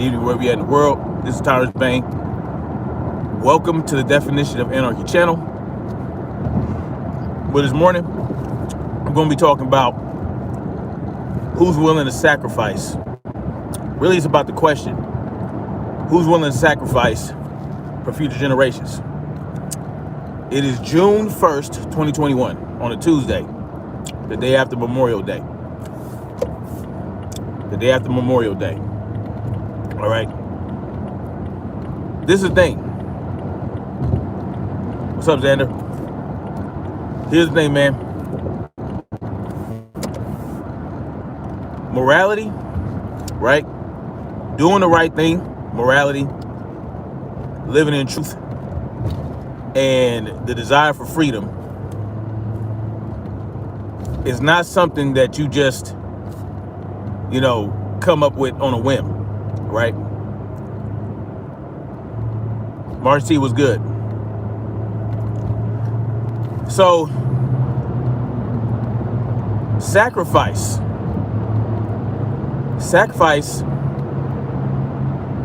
evening, wherever you're at in the world. This is Tyrus Bain. Welcome to the Definition of Anarchy channel. But this morning, I'm going to be talking about who's willing to sacrifice. Really, it's about the question, who's willing to sacrifice for future generations? It is June 1st, 2021, on a Tuesday, the day after Memorial Day. The day after Memorial Day. All right. This is the thing. What's up, Xander? Here's the thing, man. Morality, right? Doing the right thing, morality, living in truth, and the desire for freedom is not something that you just, come up with on a whim, right? Martin T was good. So, sacrifice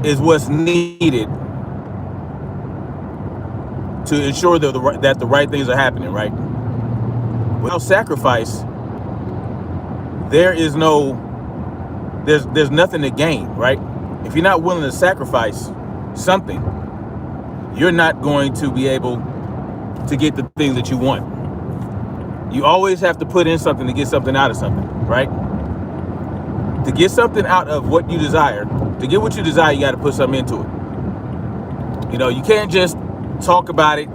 is what's needed to ensure that the right things are happening, right? Without sacrifice, there's nothing to gain, right? If you're not willing to sacrifice something, you're not going to be able to get the things that you want. You always have to put in something to get something out of something, right? To get something out of what you desire, to get what you desire, you got to put something into it. You can't just talk about it,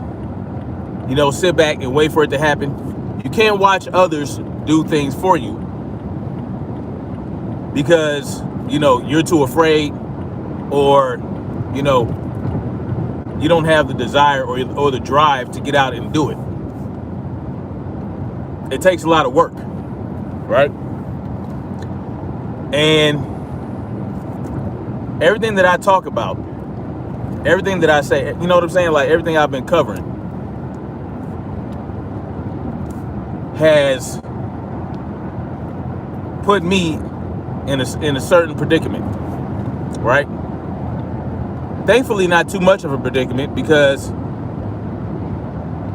sit back and wait for it to happen. You can't watch others do things for you because, you're too afraid, or, you don't have the desire or the drive to get out and do it. It takes a lot of work, right? And everything that I talk about, everything that I say, you know what I'm saying? Like everything I've been covering has put me in a certain predicament, right? Thankfully, not too much of a predicament because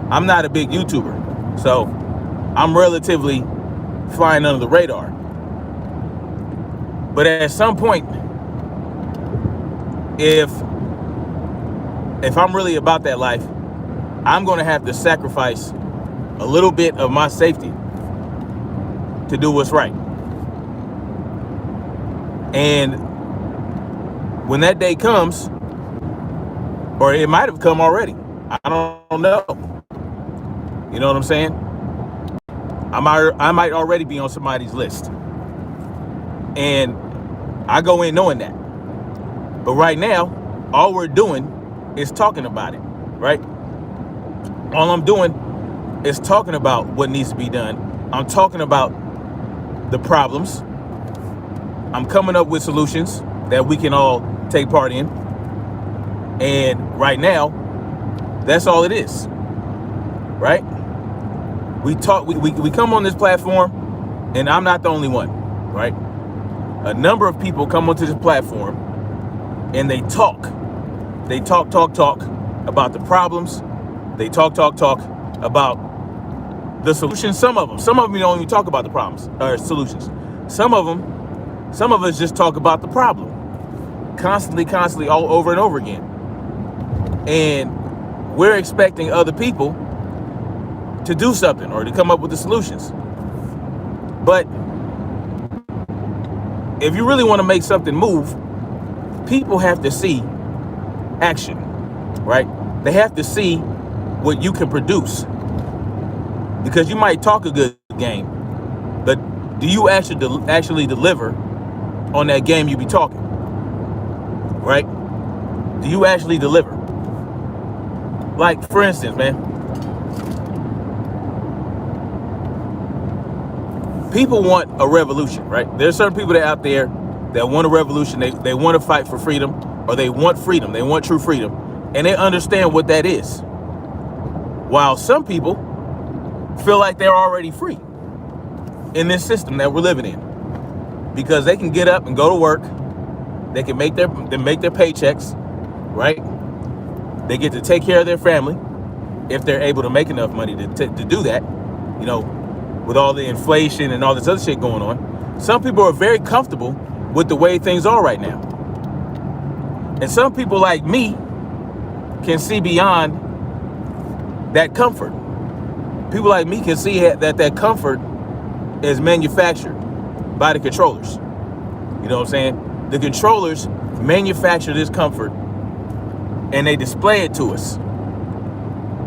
I'm not a big YouTuber. So I'm relatively flying under the radar. But at some point, if I'm really about that life, I'm going to have to sacrifice a little bit of my safety to do what's right. And when that day comes, or it might have come already, I don't know. You know what I'm saying? I might already be on somebody's list. And I go in knowing that. But right now, all we're doing is talking about it, right? All I'm doing is talking about what needs to be done. I'm talking about the problems. I'm coming up with solutions that we can all take part in. And right now, that's all it is, right? We come on this platform, and I'm not the only one, right? A number of people come onto this platform, and they talk about the problems. They talk about the solutions. Some of them don't even talk about the problems or solutions. Some of us just talk about the problem constantly, all over and over again. And we're expecting other people to do something or to come up with the solutions. But if you really want to make something move, people have to see action, right? They have to see what you can produce. Because you might talk a good game, but do you actually deliver on that game you be talking, right? Do you actually deliver? Like, for instance, man, people want a revolution, right? There's certain people that out there that want a revolution. They want to fight for freedom, or they want freedom. They want true freedom, and they understand what that is. While some people feel like they're already free in this system that we're living in, because they can get up and go to work They can make their paychecks, right? They get to take care of their family if they're able to make enough money to do that, you know, with all the inflation and all this other shit going on. Some people are very comfortable with the way things are right now. And some people like me can see beyond that comfort. People like me can see that comfort is manufactured by the controllers. You know what I'm saying? The controllers manufacture this comfort and they display it to us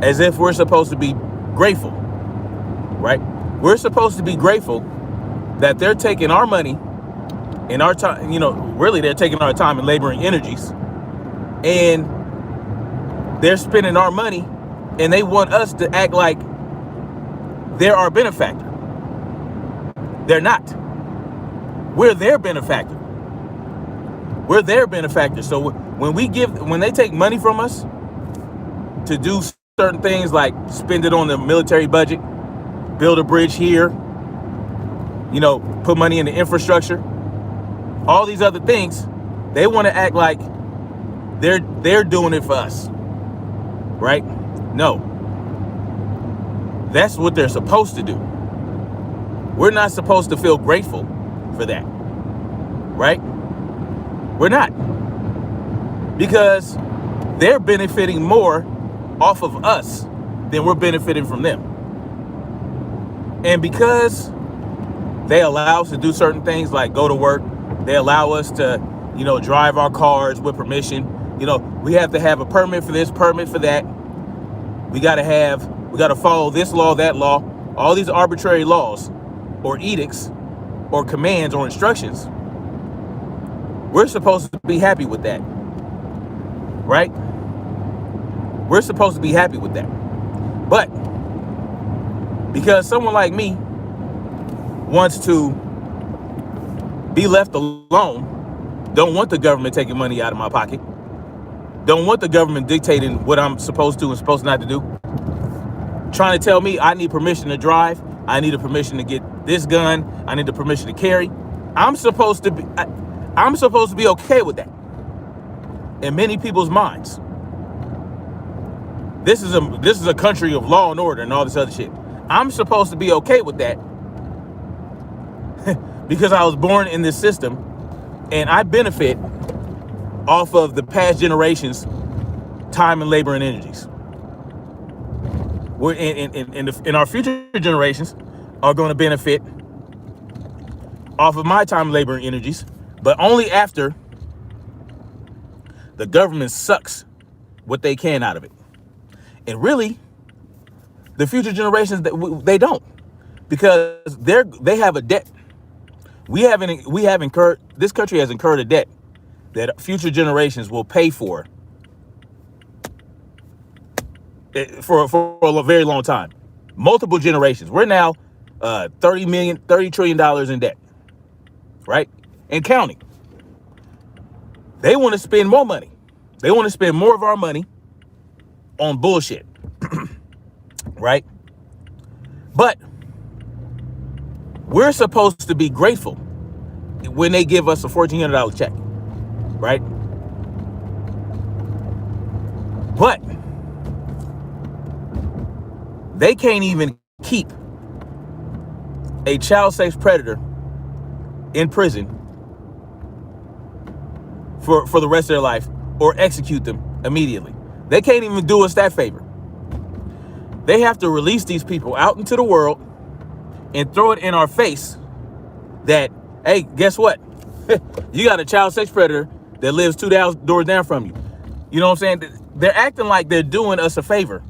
as if we're supposed to be grateful, right? We're supposed to be grateful that they're taking our money and our time, you know, really they're taking our time and labor and energies, and they're spending our money, and they want us to act like they're our benefactor. They're not. We're their benefactor. We're their benefactor. So when they take money from us to do certain things like spend it on the military budget, build a bridge here, you know, put money in the infrastructure, all these other things, they want to act like they're doing it for us, right? No. That's what they're supposed to do. We're not supposed to feel grateful for that, right? We're not. Because they're benefiting more off of us than we're benefiting from them. And because they allow us to do certain things like go to work, they allow us to, you know, drive our cars with permission. You know, we have to have a permit for this, permit for that. We got to follow this law, that law, all these arbitrary laws or edicts or commands or instructions. We're supposed to be happy with that, right? We're supposed to be happy with that. But because someone like me wants to be left alone, don't want the government taking money out of my pocket, don't want the government dictating what I'm supposed to and supposed not to do, trying to tell me I need permission to drive, I need a permission to get this gun, I need the permission to carry. I'm supposed to be okay with that in many people's minds. This is a country of law and order and all this other shit. I'm supposed to be okay with that because I was born in this system and I benefit off of the past generations' time and labor and energies. We're in our future generations are going to benefit off of my time, labor, and energies, but only after the government sucks what they can out of it. And really, the future generations, they don't, because they have a debt. We have incurred, this country has incurred a debt that future generations will pay for a very long time. Multiple generations. We're now $30 trillion in debt, right? And counting. They want to spend more money. They want to spend more of our money on bullshit, right? But we're supposed to be grateful when they give us a $1,400 check, right? But they can't even keep a child sex predator in prison for the rest of their life or execute them immediately. They can't even do us that favor. They have to release these people out into the world and throw it in our face that, hey, guess what? You got a child sex predator that lives 2 doors down from you. You know what I'm saying? They're acting like they're doing us a favor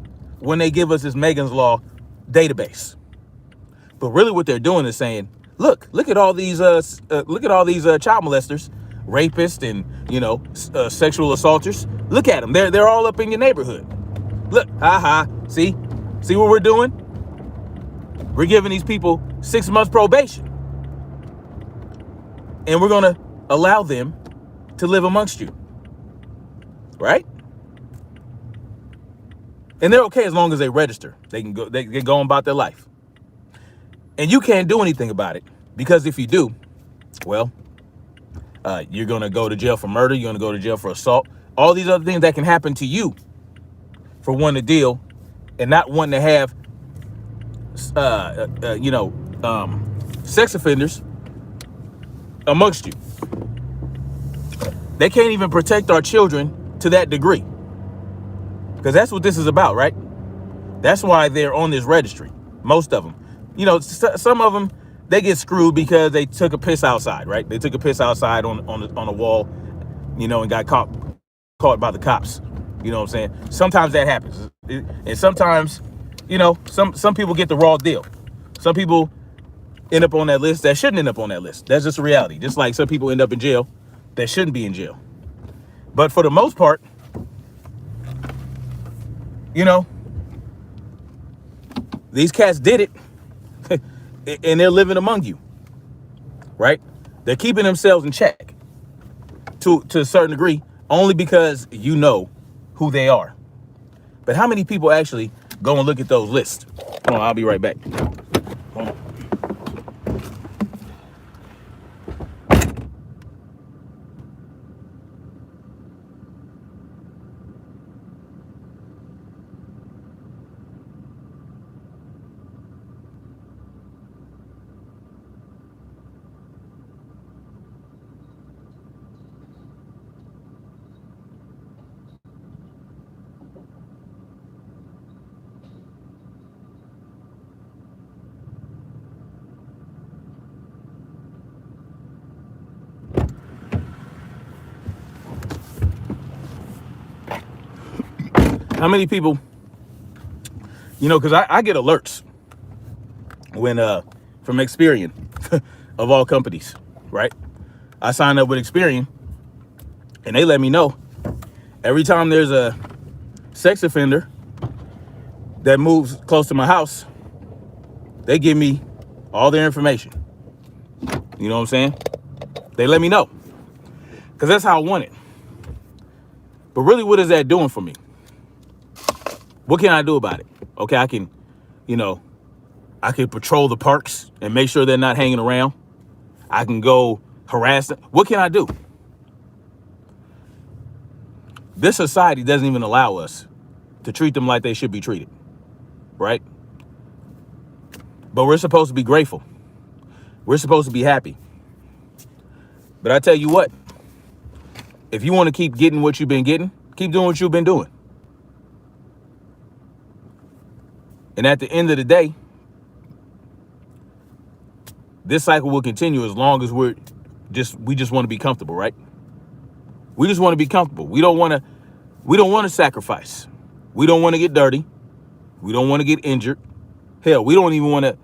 when they give us this Megan's Law database. But really what they're doing is saying, look at all these child molesters, rapists, and, you know, sexual assaulters. Look at them. They're all up in your neighborhood. Look, see what we're doing? We're giving these people 6 months probation. And we're going to allow them to live amongst you. Right? And they're okay as long as they register. They can go on about their life. And you can't do anything about it, because if you do, well, You're going to go to jail for murder. You're going to go to jail for assault. All these other things that can happen to you for wanting to deal and not wanting to have, sex offenders amongst you. They can't even protect our children to that degree. Because that's what this is about, right? That's why they're on this registry. Most of them. Some of them, they get screwed because they took a piss outside, right? They took a piss outside on a wall, and got caught by the cops. You know what I'm saying? Sometimes that happens. And sometimes, some people get the raw deal. Some people end up on that list that shouldn't end up on that list. That's just a reality. Just like some people end up in jail that shouldn't be in jail. But for the most part, these cats did it. And they're living among you, right? They're keeping themselves in check to a certain degree, only because you know who they are. But how many people actually go and look at those lists? Hold on, I'll be right back. Hold on. How many people, because I get alerts when from Experian of all companies, right? I sign up with Experian and they let me know every time there's a sex offender that moves close to my house, they give me all their information. You know what I'm saying? They let me know because that's how I want it. But really, what is that doing for me? What can I do about it? Okay, I can patrol the parks and make sure they're not hanging around. I can go harass them. What can I do? This society doesn't even allow us to treat them like they should be treated, right? But we're supposed to be grateful. We're supposed to be happy. But I tell you what, if you want to keep getting what you've been getting, keep doing what you've been doing. And at the end of the day, this cycle will continue as long as we just want to be comfortable, right? We just want to be comfortable. We don't want to sacrifice. We don't want to get dirty. We don't want to get injured. Hell, we don't want to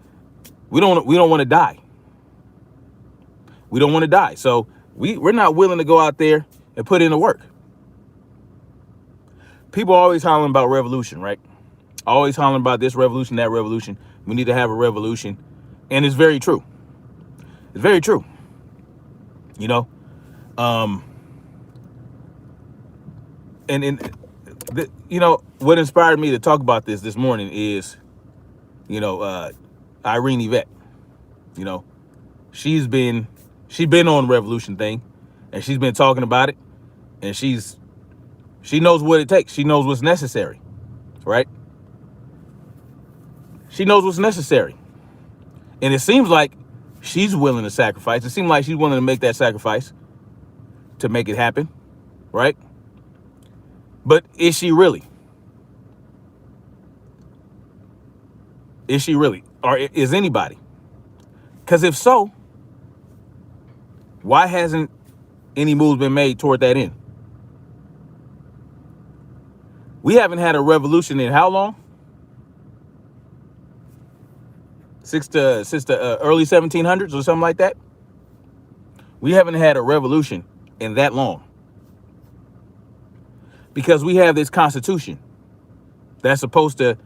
die. We don't want to die. So we're not willing to go out there and put in the work. People are always hollering about revolution, right? Always hollering about this revolution, that revolution. We need to have a revolution. And it's very true. It's very true. What inspired me to talk about this morning is, Irene Yvette. She's been on the revolution thing and she's been talking about it and she knows what it takes. She knows what's necessary, right? She knows what's necessary. And it seems like she's willing to sacrifice. It seems like she's willing to make that sacrifice to make it happen, right? But is she really? Is she really? Or is anybody? Because if so, why hasn't any moves been made toward that end? We haven't had a revolution in how long? Since the early 1700s or something like that. We haven't had a revolution in that long. Because we have this Constitution that's supposed to,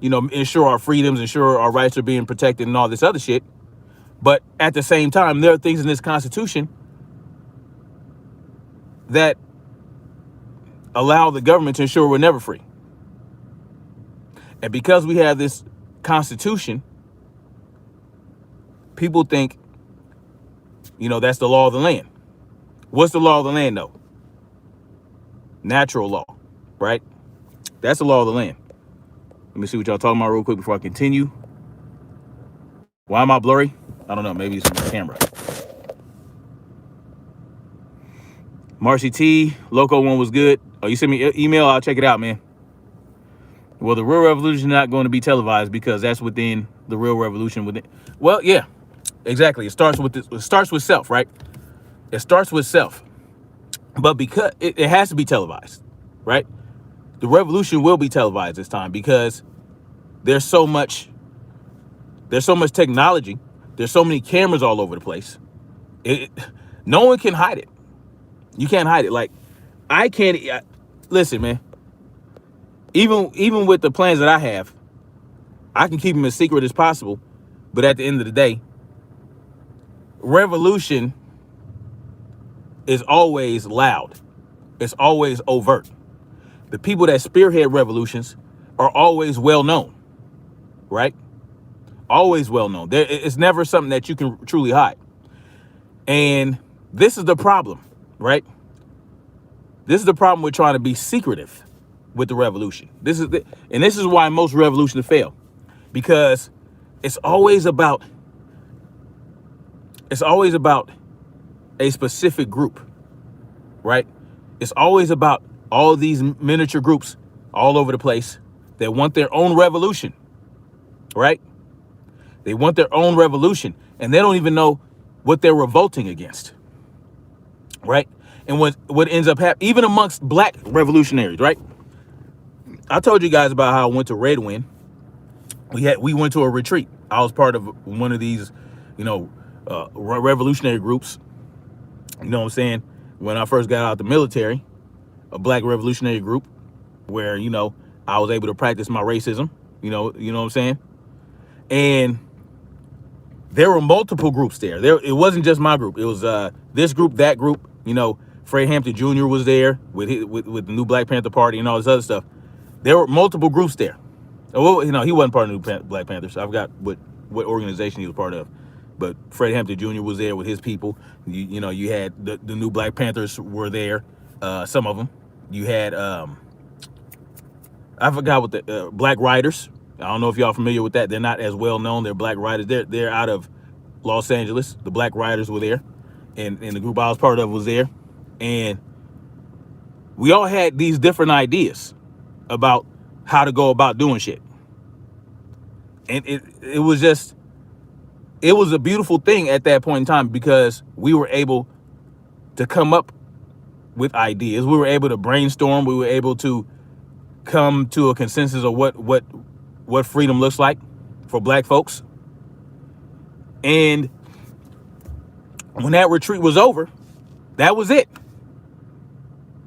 ensure our freedoms, ensure our rights are being protected and all this other shit. But at the same time, there are things in this Constitution that allow the government to ensure we're never free. And because we have this Constitution, people think, that's the law of the land. What's the law of the land, though? Natural law, right? That's the law of the land. Let me see what y'all talking about real quick before I continue. Why am I blurry? I don't know. Maybe it's my camera. Marcy T, Loco one was good. Oh, you send me an email? I'll check it out, man. Well, the real revolution is not going to be televised because that's within the real revolution. Within, well, yeah, exactly. It starts with this. It starts with self, right? It starts with self, but because it has to be televised, right? The revolution will be televised this time because there's so much technology. There's so many cameras all over the place. No one can hide it. You can't hide it. Like, I can't. Listen, man. Even with the plans that I have, I can keep them as secret as possible. But at the end of the day, revolution is always loud. It's always overt. The people that spearhead revolutions are always well known, right? Always well known. It's never something that you can truly hide. And this is the problem, right? This is the problem with trying to be secretive with the revolution. This is why most revolutions fail, because it's always about a specific group, right? It's always about all these miniature groups all over the place that want their own revolution, right? They want their own revolution, and they don't even know what they're revolting against, right? And what ends up happening, even amongst black revolutionaries, right? I told you guys about how I went to Red Wind. We went to a retreat. I was part of one of these, revolutionary groups. You know what I'm saying? When I first got out the military, a black revolutionary group where, I was able to practice my racism. You know what I'm saying? And there were multiple groups there. It wasn't just my group. It was this group, that group. Fred Hampton Jr. was there with the new Black Panther Party and all this other stuff. There were multiple groups there. Well, he wasn't part of the new Black Panthers. I forgot what organization he was part of. But Fred Hampton Jr. was there with his people. You had the new Black Panthers were there. Some of them. You had I forgot what the Black Riders. I don't know if y'all familiar with that. They're not as well known. They're Black Riders. They're out of Los Angeles. The Black Riders were there, and the group I was part of was there, and we all had these different ideas about how to go about doing shit. And it was a beautiful thing at that point in time because we were able to come up with ideas. We were able to brainstorm. We were able to come to a consensus of what freedom looks like for black folks. And when that retreat was over, that was it.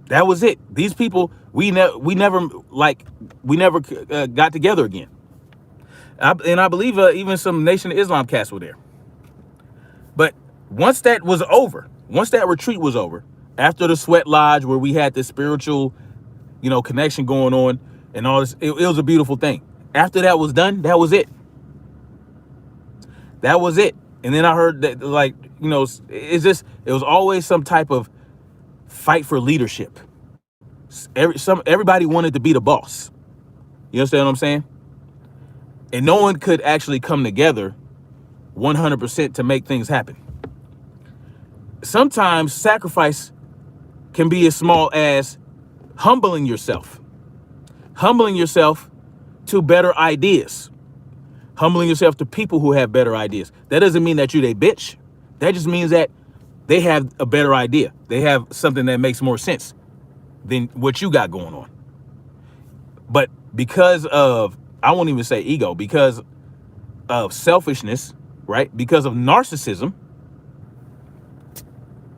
That was it. These people, we never got together again. I believe even some Nation of Islam cats were there. But once that was over, once that retreat was over, after the Sweat Lodge where we had this spiritual, connection going on and all this, it was a beautiful thing. After that was done, that was it. That was it. And then I heard that, it was always some type of fight for leadership. Everybody wanted to be the boss. You understand what I'm saying? And no one could actually come together 100% to make things happen. Sometimes sacrifice can be as small as humbling yourself to better ideas, humbling yourself to people who have better ideas. That doesn't mean that you're a bitch. That just means that they have a better idea. They have something that makes more sense than what you got going on. But because of, I won't even say ego, because of selfishness, right? Because of narcissism,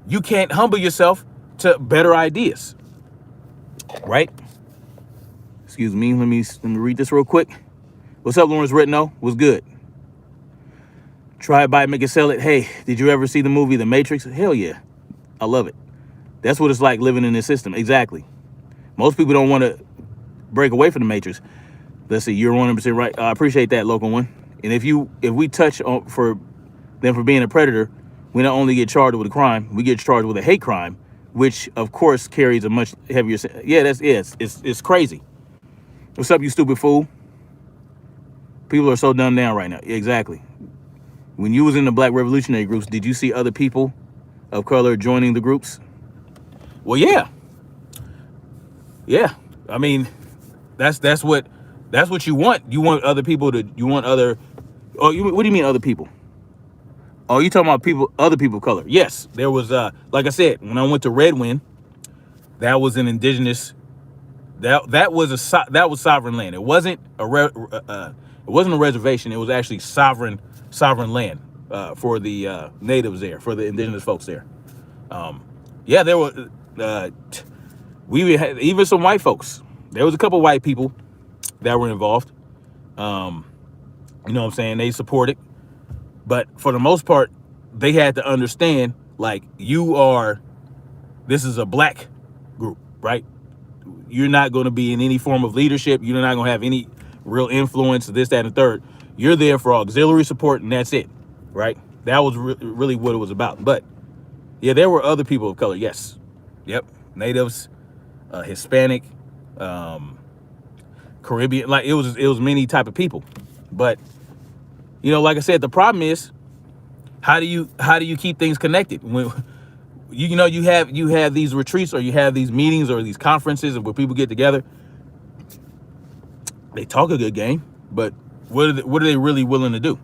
you can't humble yourself to better ideas, right? Excuse me, let me read this real quick. What's up, Lawrence Ritno? What's good? Try it, buy it, make it, sell it. Hey, did you ever see the movie The Matrix? Hell yeah, I love it. That's what it's like living in this system. Exactly. Most people don't want to break away from the Matrix. Let's see, you're 100% right. I appreciate that, local one. And if we touch on for them for being a predator, we not only get charged with a crime, we get charged with a hate crime, which of course carries a much heavier. Yeah, it's crazy. What's up, you stupid fool? People are so dumbed down right now. Exactly. When you was in the Black revolutionary groups, did you see other people of color joining the groups? Well, yeah. I mean, that's what you want. You want other people to. You want other. Oh, what do you mean other people? Oh, you talking about other people of color? Yes, there was. Like I said, when I went to Red Wind, that was an indigenous. That was sovereign land. It wasn't a reservation. It was actually sovereign land for the natives there, for the indigenous folks there. Yeah, there were. We had even some white folks. There was a couple white people that were involved. You know what I'm saying? They supported, but for the most part, they had to understand, like, this is a black group, right? You're not going to be in any form of leadership. You're not going to have any real influence, this, that, and the third. You're there for auxiliary support, and that's it, right? That was really what it was about. But yeah, there were other people of color. Yes, yep, natives, Hispanic, Caribbean. Like it was many type of people. But you know, like I said, the problem is how do you keep things connected when you have these retreats, or you have these meetings or these conferences where people get together. They talk a good game, but what are they really willing to do?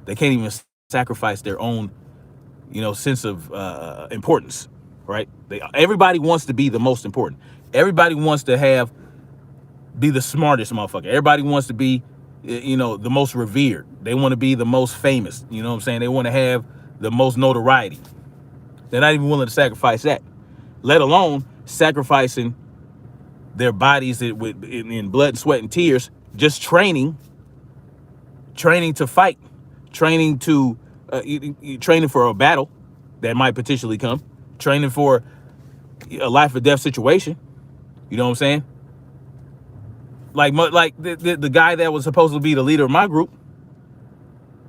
They can't even sacrifice their own, sense of importance, right? Everybody wants to be the most important. Everybody wants to be the smartest motherfucker. Everybody wants to be, the most revered. They want to be the most famous. You know what I'm saying? They want to have the most notoriety. They're not even willing to sacrifice that, let alone sacrificing their bodies in blood and sweat and tears, just training to fight, training for a battle that might potentially come, training for a life or death situation. You know what I'm saying? Like the guy that was supposed to be the leader of my group,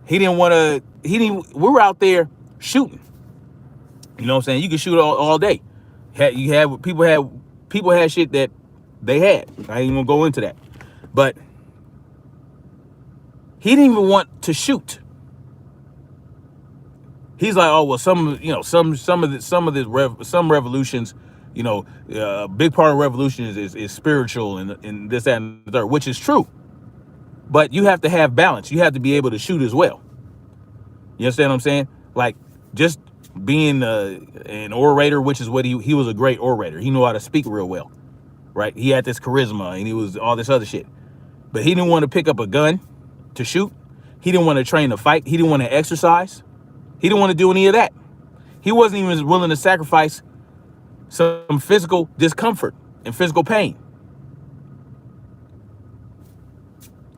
we were out there shooting. You know what I'm saying? You can shoot all day. People had shit that they had. I ain't gonna go into that. But he didn't even want to shoot. He's like, oh well, some revolutions, a big part of revolutions is spiritual and this, that, and the third, which is true. But you have to have balance. You have to be able to shoot as well. You understand what I'm saying? Like, just being an orator, which is what he was a great orator. He knew how to speak real well, right? He had this charisma and he was all this other shit. But he didn't want to pick up a gun to shoot. He didn't want to train to fight. He didn't want to exercise. He didn't want to do any of that. He wasn't even willing to sacrifice some physical discomfort and physical pain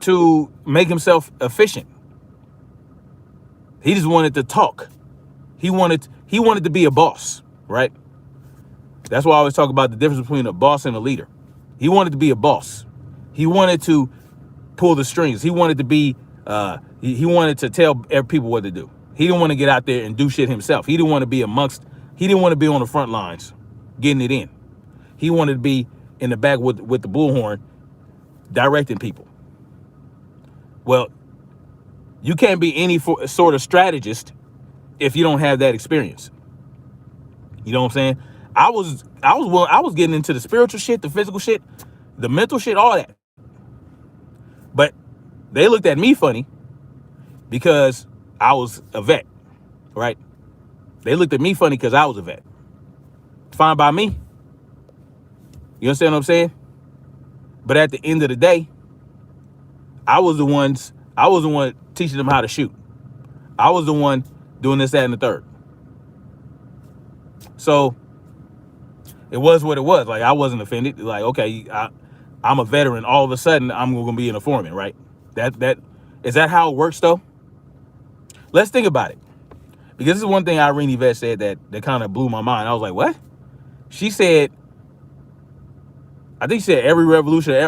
to make himself efficient. He just wanted to talk. He wanted to be a boss, right? That's why I always talk about the difference between a boss and a leader. He wanted to be a boss. He wanted to pull the strings. He wanted to be, he wanted to tell people what to do. He didn't want to get out there and do shit himself. He didn't want to be he didn't want to be on the front lines, getting it in. He wanted to be in the back with the bullhorn, directing people. Well, you can't be any sort of strategist if you don't have that experience. You know what I'm saying? I was getting into the spiritual shit, the physical shit, the mental shit, all that. But they looked at me funny because I was a vet, right? They looked at me funny because I was a vet. Fine by me. You understand what I'm saying? But at the end of the day, I was the one teaching them how to shoot. I was the one doing this, that, and the third. So it was what it was. Like, I wasn't offended. Like, okay, I'm a veteran. All of a sudden, I'm going to be an informant, right? Is that how it works, though? Let's think about it. Because this is one thing Irene Yvette said that kind of blew my mind. I was like, what? She said, I think she said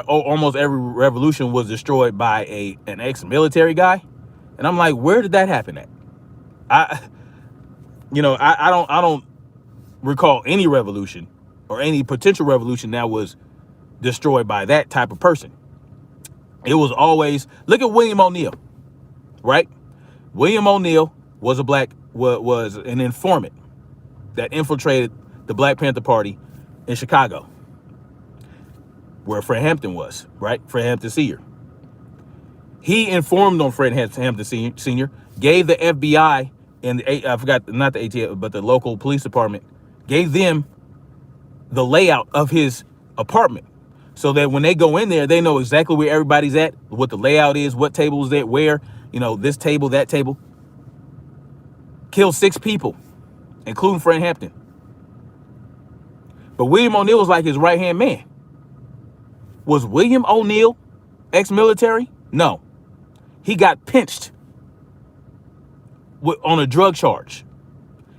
almost every revolution was destroyed by an ex-military guy. And I'm like, where did that happen at? You know, I don't recall any revolution or any potential revolution that was destroyed by that type of person. It was always, look at William O'Neill, right? William O'Neill was was an informant that infiltrated the Black Panther Party in Chicago, where Fred Hampton was, right? Fred Hampton Sr. He informed on Fred Hampton Sr., gave the FBI and I forgot, not the ATF, but the local police department, gave them the layout of his apartment so that when they go in there, they know exactly where everybody's at, what the layout is, what table is there, where, you know, this table, that table. Killed 6 people, including Fred Hampton. But William O'Neill was like his right-hand man. Was William O'Neill ex-military? No. He got pinched on a drug charge.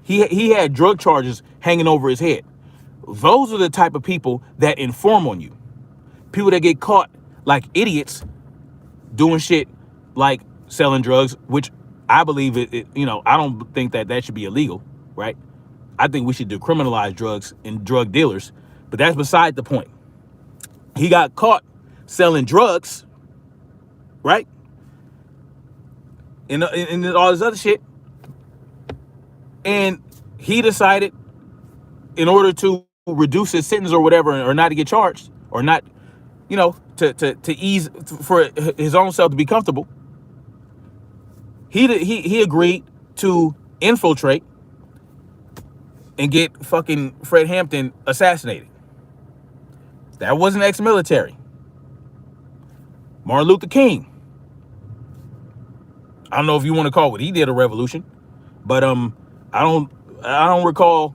He had drug charges hanging over his head. Those are the type of people that inform on you. People that get caught like idiots doing shit like selling drugs, which I believe you know, I don't think that should be illegal, right? I think we should decriminalize drugs and drug dealers, but that's beside the point. He got caught selling drugs, right? And all this other shit. And he decided, in order to reduce his sentence or whatever, or not to get charged, or not, you know, to ease, for his own self to be comfortable, he agreed to infiltrate and get fucking Fred Hampton assassinated. That wasn't ex-military. Martin Luther King. I don't know if you want to call what he did a revolution, but I don't recall.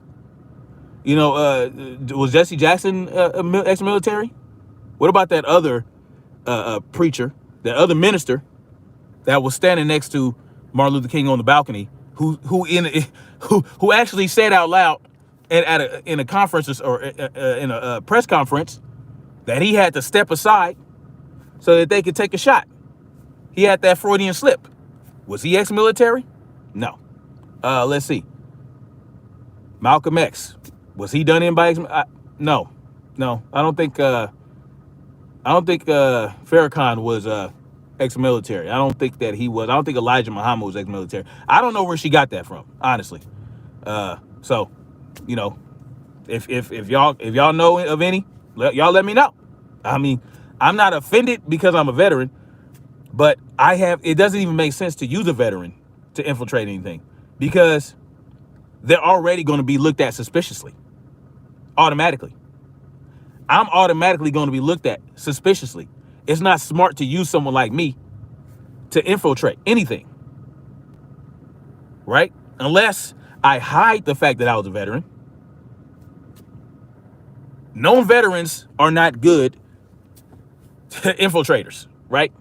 You know, was Jesse Jackson ex-military? What about that other preacher, that other minister that was standing next to Martin Luther King on the balcony, who actually said out loud in a conference or in a press conference that he had to step aside so that they could take a shot. He had that Freudian slip. Was he ex-military? No. Let's see. Malcolm X. Was he done in by no. I don't think Farrakhan was ex-military. I don't think that he was. I don't think Elijah Muhammad was ex-military. I don't know where she got that from, honestly. So, you know, if y'all know of any, y'all let me know. I mean, I'm not offended because I'm a veteran, but it doesn't even make sense to use a veteran to infiltrate anything, because they're already going to be looked at suspiciously. Automatically. I'm automatically going to be looked at suspiciously. It's not smart to use someone like me to infiltrate anything. Right? Unless I hide the fact that I was a veteran. Known veterans are not good infiltrators, right?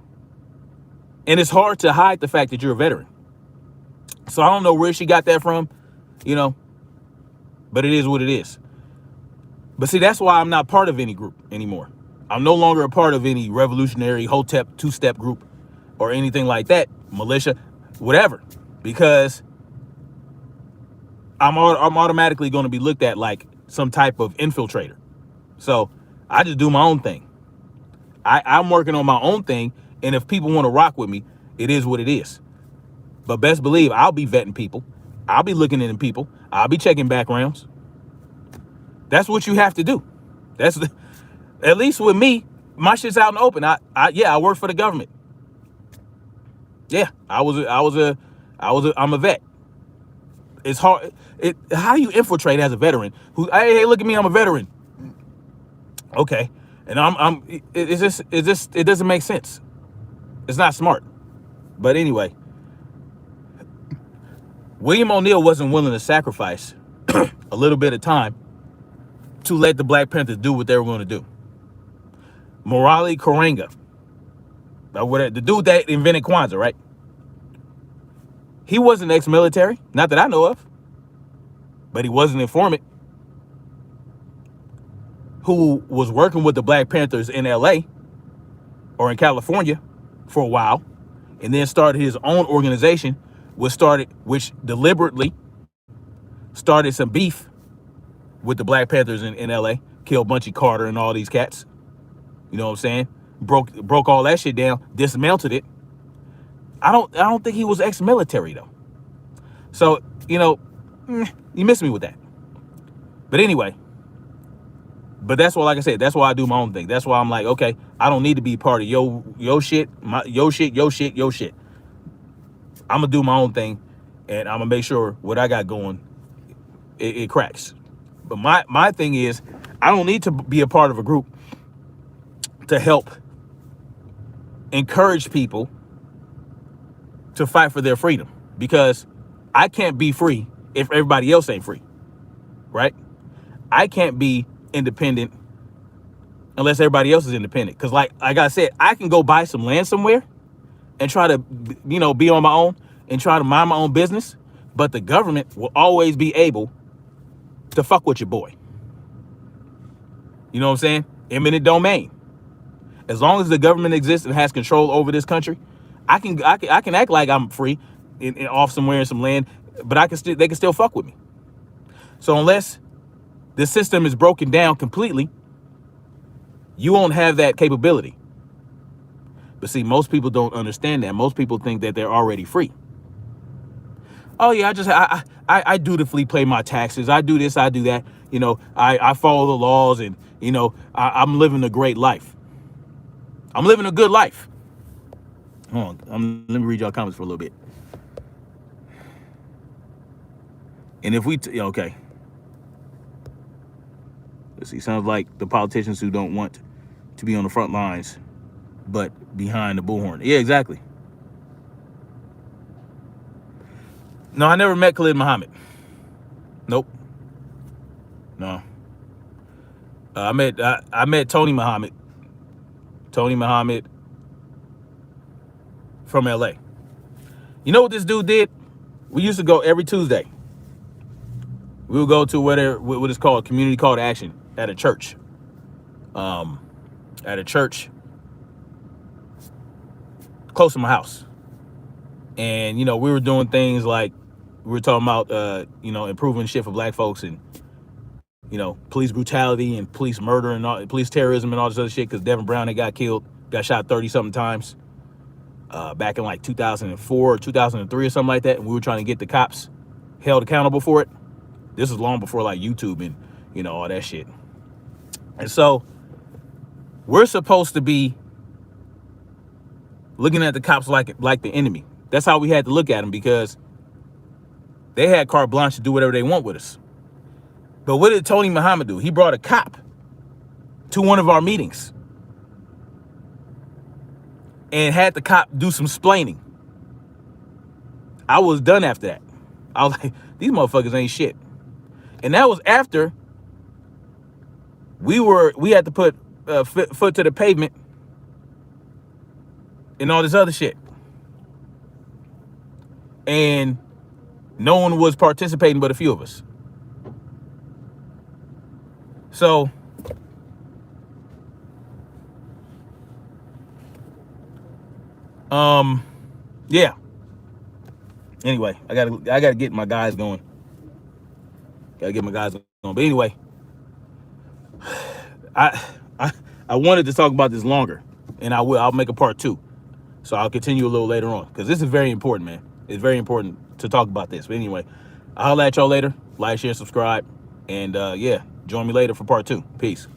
And it's hard to hide the fact that you're a veteran. So I don't know where she got that from, you know, but it is what it is. But see, that's why I'm not part of any group anymore. I'm no longer a part of any revolutionary Hotep two-step group or anything like that, militia, whatever, because I'm automatically going to be looked at like some type of infiltrator. So I just do my own thing. I'm working on my own thing, and if people want to rock with me, it is what it is. But best believe I'll be vetting people. I'll be looking into people. I'll be checking backgrounds. That's what you have to do. At least with me, my shit's out in the open. I work for the government. Yeah, I'm a vet. It's hard. How do you infiltrate as a veteran? Hey, look at me, I'm a veteran. Okay, and it doesn't make sense. It's not smart. But anyway, William O'Neill wasn't willing to sacrifice a little bit of time to let the Black Panthers do what they were going to do. Morali Karenga, the dude that invented Kwanzaa, right? He wasn't ex-military, not that I know of, but he was an informant who was working with the Black Panthers in LA or in California for a while, and then started his own organization, which deliberately started some beef with the Black Panthers in LA, killed Bunchy Carter and all these cats. You know what I'm saying? Broke all that shit down, dismantled it. I don't think he was ex-military though. So, you know, you miss me with that. But anyway, but that's why, like I said, that's why I do my own thing. That's why I'm like, okay, I don't need to be part of your shit. I'm gonna do my own thing, and I'm gonna make sure what I got going, it cracks. But my thing is, I don't need to be a part of a group to help encourage people to fight for their freedom, because I can't be free if everybody else ain't free, right? I can't be independent unless everybody else is independent. Because like I said, I can go buy some land somewhere and try to, you know, be on my own and try to mind my own business, but the government will always be able to fuck with your boy. You know what I'm saying? Eminent domain. As long as the government exists and has control over this country, I can act like I'm free and off somewhere in some land, but they can still fuck with me. So unless the system is broken down completely, you won't have that capability. But see, most people don't understand that. Most people think that they're already free. Oh yeah, I dutifully pay my taxes. I do this, I do that. You know, I follow the laws, and you know, I'm living a great life. I'm living a good life. Hold on, let me read y'all comments for a little bit. And if we, okay. Let's see, sounds like the politicians who don't want to be on the front lines, but behind the bullhorn. Yeah, exactly. No, I never met Khalid Muhammad. Nope. No. I met Tony Muhammad. Tony Muhammad from LA. You know what this dude did? We used to go every Tuesday. We would go to what is called community call to action at a church. At a church close to my house. And, you know, we were doing things like, we were talking about, you know, improving shit for black folks, and, you know, police brutality and police murder and police terrorism and all this other shit, because Devin Brown, got shot 30-something times back in like 2004 or 2003 or something like that. And we were trying to get the cops held accountable for it. This was long before like YouTube and, you know, all that shit. And so we're supposed to be looking at the cops like the enemy. That's how we had to look at them, because they had carte blanche to do whatever they want with us. But what did Tony Muhammad do? He brought a cop to one of our meetings and had the cop do some splaining. I was done after that. I was like, these motherfuckers ain't shit. And that was after we had to put foot to the pavement and all this other shit. And no one was participating but a few of us. So yeah. Anyway, I gotta get my guys going. But anyway, I wanted to talk about this longer, and I'll make a part 2. So I'll continue a little later on, because this is very important, man. It's very important to talk about this. But anyway, I'll holler at y'all later. Like, share, subscribe, and yeah, join me later for part 2. Peace.